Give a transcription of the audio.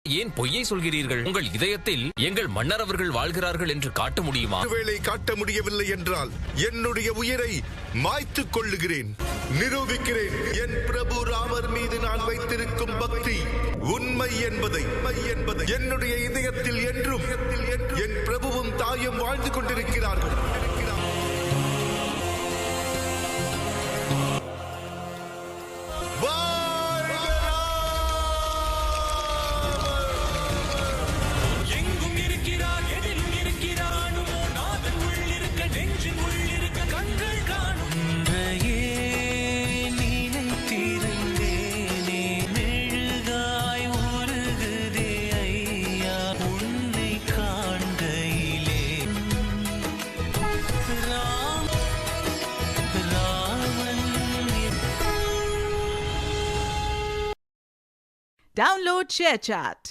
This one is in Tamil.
ஏன் பொய்யை சொல்கிறீர்கள்? உங்கள் இதயத்தில் எங்கள் மன்னர் அவர்கள் வாழ்கிறார்கள் என்று காட்ட முடியுமா? ஒருவேளை காட்ட முடியவில்லை என்றால் என்னுடைய உயிரை மாய்த்துக் கொள்ளுகிறேன். நிரூபிக்கிறேன் என் பிரபு ராமர் மீது நான் வைத்திருக்கும் பக்தி உண்மை என்பதை. என்னுடைய இதயத்தில் என்றும் என் பிரபுவும் தாயும் வாழ்ந்து கொண்டிருக்கிறார்கள். Download ShareChat.